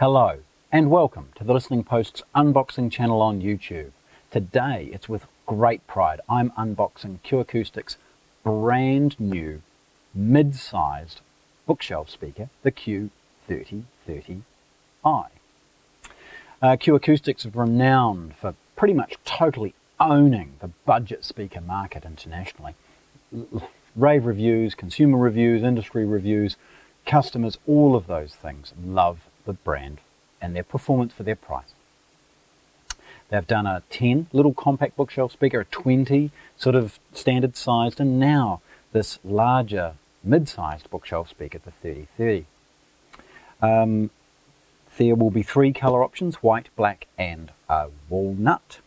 Hello and welcome to the Listening Post's unboxing channel on YouTube. Today it's with great pride I'm unboxing Q Acoustics' brand new mid-sized bookshelf speaker, the Q3030i. Q Acoustics is renowned for pretty much totally owning the budget speaker market internationally. Rave reviews, consumer reviews, industry reviews, customers, all of those things love the brand and their performance for their price. They've done a 10 little compact bookshelf speaker, a 20 sort of standard sized, and now this larger mid-sized bookshelf speaker, the 3030. There will be 3 colour options, white, black and walnut.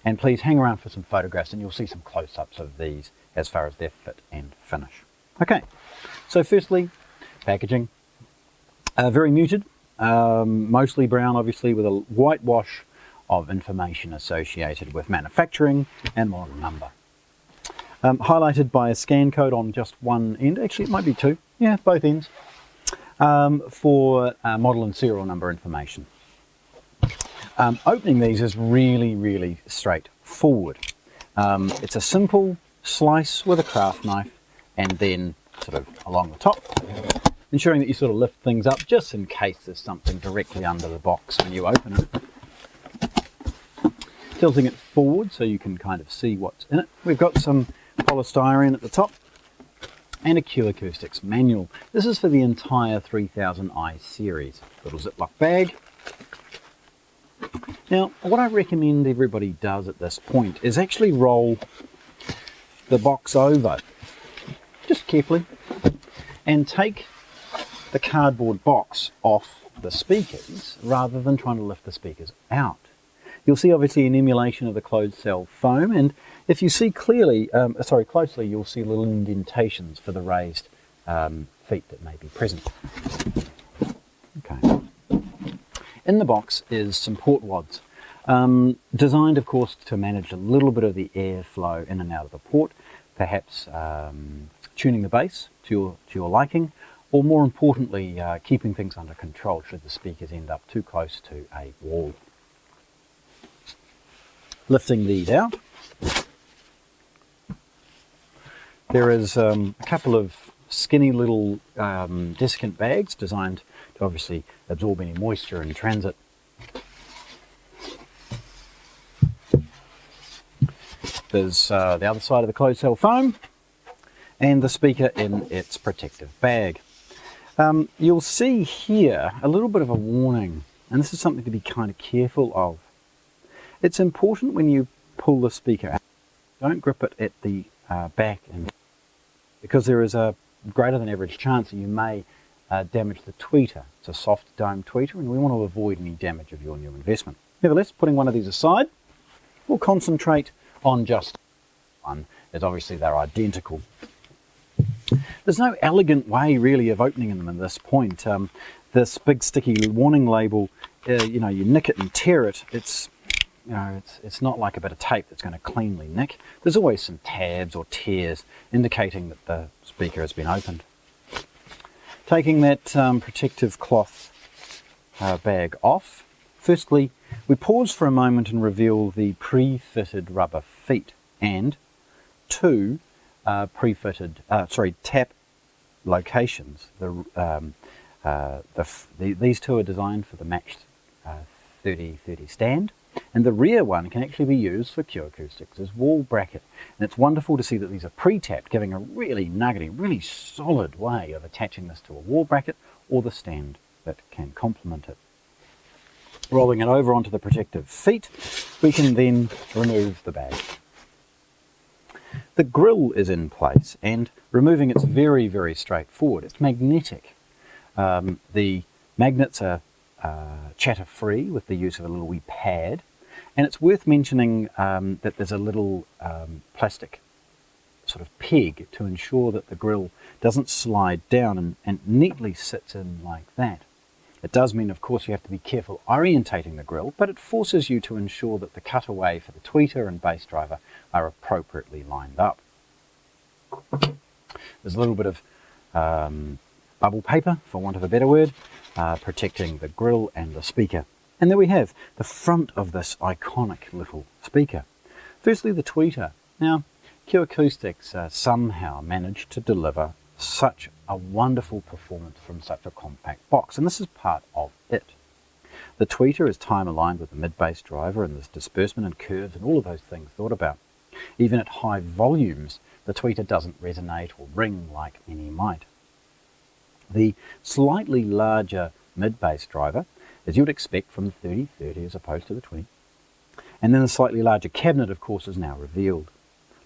And please hang around for some photographs and you'll see some close-ups of these as far as their fit and finish. Okay, so firstly, packaging. Very muted, mostly brown obviously, with a whitewash of information associated with manufacturing and model number. Highlighted by a scan code on just one end, actually it might be 2, yeah, both ends, for model and serial number information. Opening these is really straightforward. It's a simple slice with a craft knife and then sort of along the top, ensuring that you sort of lift things up just in case there's something directly under the box when you open it. Tilting it forward so you can kind of see what's in it. We've got some polystyrene at the top and a Q Acoustics manual. This is for the entire 3000i series. Little Ziploc bag. Now, what I recommend everybody does at this point is actually roll the box over, just carefully, and take the cardboard box off the speakers rather than trying to lift the speakers out. You'll see obviously an emulation of the closed cell foam, and if you see clearly, closely, you'll see little indentations for the raised feet that may be present. Okay. In the box is some port wads, designed of course to manage a little bit of the airflow in and out of the port, perhaps tuning the bass to your liking, or more importantly, keeping things under control should the speakers end up too close to a wall. Lifting these out, there is a couple of skinny little desiccant bags designed to obviously absorb any moisture in transit. There's the other side of the closed cell foam and the speaker in its protective bag. You'll see here a little bit of a warning, and this is something to be kind of careful of. It's important when you pull the speaker out, don't grip it at the back, because there is a greater than average chance that you may damage the tweeter. It's a soft dome tweeter and we want to avoid any damage of your new investment. Nevertheless, putting one of these aside, we'll concentrate on just one, as obviously they're identical. There's no elegant way really of opening them at this point. This big sticky warning label, you nick it and tear it, it's not like a bit of tape that's going to cleanly nick. There's always some tabs or tears indicating that the speaker has been opened. Taking that protective cloth bag off, firstly we pause for a moment and reveal the pre-fitted rubber feet and 2 pre-fitted, tap locations. These 2 are designed for the matched 3030 stand, and the rear one can actually be used for Q Acoustics as wall bracket. And it's wonderful to see that these are pre-tapped, giving a really nuggety, really solid way of attaching this to a wall bracket or the stand that can complement it. Rolling it over onto the protective feet, we can then remove the bag. The grill is in place, and removing it's very straightforward. It's magnetic. The magnets are chatter-free with the use of a little wee pad, and it's worth mentioning that there's a little plastic sort of peg to ensure that the grill doesn't slide down and neatly sits in like that. It does mean, of course, you have to be careful orientating the grill, but it forces you to ensure that the cutaway for the tweeter and bass driver are appropriately lined up. There's a little bit of bubble paper, for want of a better word, protecting the grill and the speaker. And there we have the front of this iconic little speaker. Firstly, the tweeter. Now, Q Acoustics somehow managed to deliver such a wonderful performance from such a compact box, and this is part of it. The tweeter is time aligned with the mid-bass driver, and there's disbursement and curves and all of those things thought about. Even at high volumes, the tweeter doesn't resonate or ring like many might. The slightly larger mid-bass driver, as you would expect from the 3030 as opposed to the 20. And then the slightly larger cabinet, of course, is now revealed.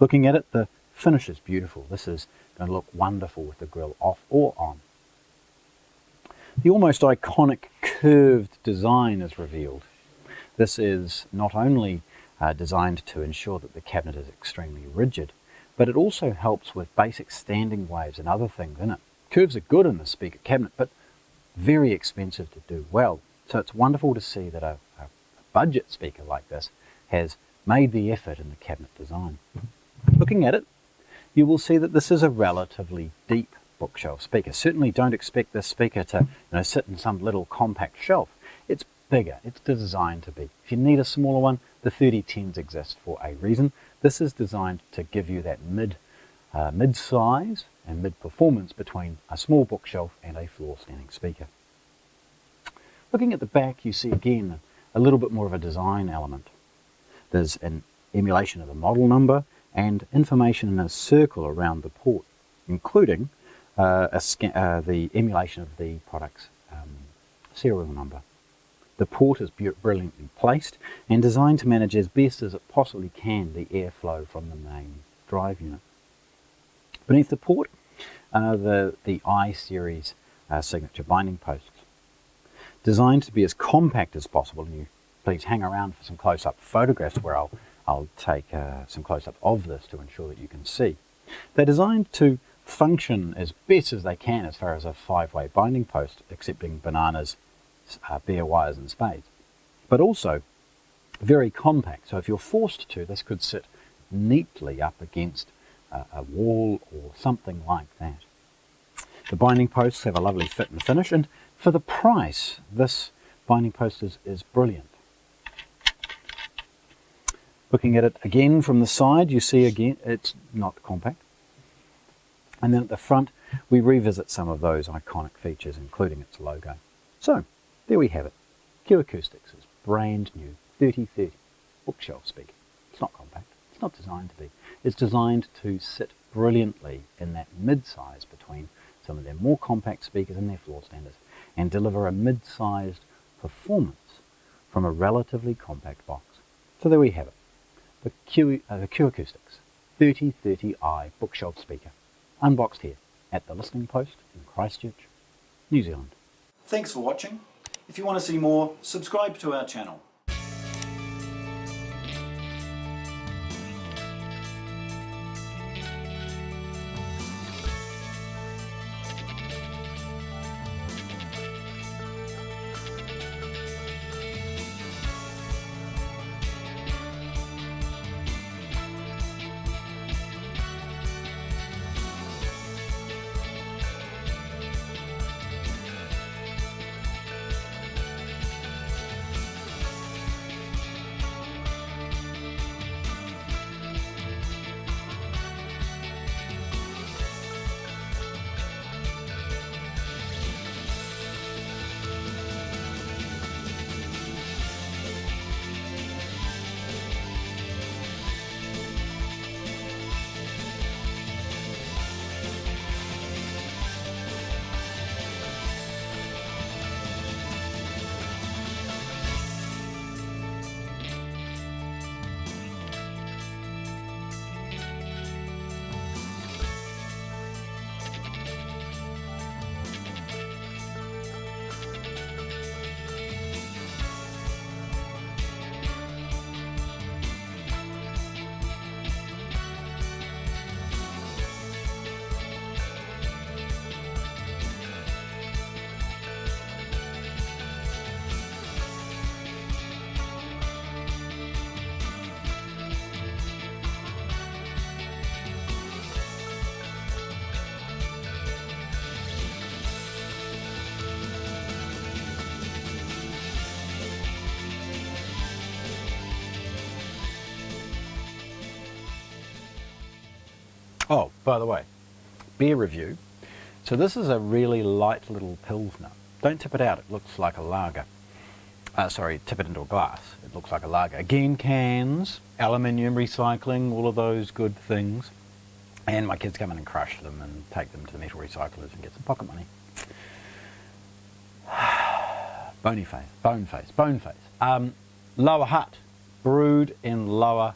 Looking at it, the finish is beautiful. This is going to look wonderful with the grill off or on. The almost iconic curved design is revealed. This is not only designed to ensure that the cabinet is extremely rigid, but it also helps with basic standing waves and other things in it. Curves are good in the speaker cabinet, but very expensive to do well. So it's wonderful to see that a budget speaker like this has made the effort in the cabinet design. Looking at it, you will see that this is a relatively deep bookshelf speaker. Certainly don't expect this speaker to sit in some little compact shelf. It's bigger. It's designed to be. If you need a smaller one, the 3010s exist for a reason. This is designed to give you that mid-size and mid-performance between a small bookshelf and a floor-standing speaker. Looking at the back, you see again a little bit more of a design element. There's an emulation of the model number and information in a circle around the port, including the emulation of the product's serial number. The port is brilliantly placed and designed to manage as best as it possibly can the airflow from the main drive unit. Beneath the port are the I-series signature binding posts, designed to be as compact as possible. And you please hang around for some close-up photographs where I'll take some close-up of this to ensure that you can see. They're designed to function as best as they can as far as a 5-way binding post, accepting bananas, bare wires and spades, but also very compact. So if you're forced to, this could sit neatly up against a wall or something like that. The binding posts have a lovely fit and finish, and for the price, this binding post is brilliant. Looking at it again from the side, you see again it's not compact. And then at the front, we revisit some of those iconic features, including its logo. So, there we have it. Q Acoustics' brand new 3030 bookshelf speaker. It's not compact. It's not designed to be. It's designed to sit brilliantly in that mid-size between some of their more compact speakers and their floor standers, and deliver a mid-sized performance from a relatively compact box. So there we have it. The Q Acoustics 3030i bookshelf speaker. Unboxed here at the Listening Post in Christchurch, New Zealand. Thanks for watching. If you want to see more, subscribe to our channel. Oh, by the way, beer review. So this is a really light little Pilsner. Don't tip it out, it looks like a lager. Sorry, tip it into a glass, it looks like a lager. Again, cans, aluminium recycling, all of those good things. And my kids come in and crush them and take them to the metal recyclers and get some pocket money. Bony face, bone face, bone face. Lower Hutt, brewed in Lower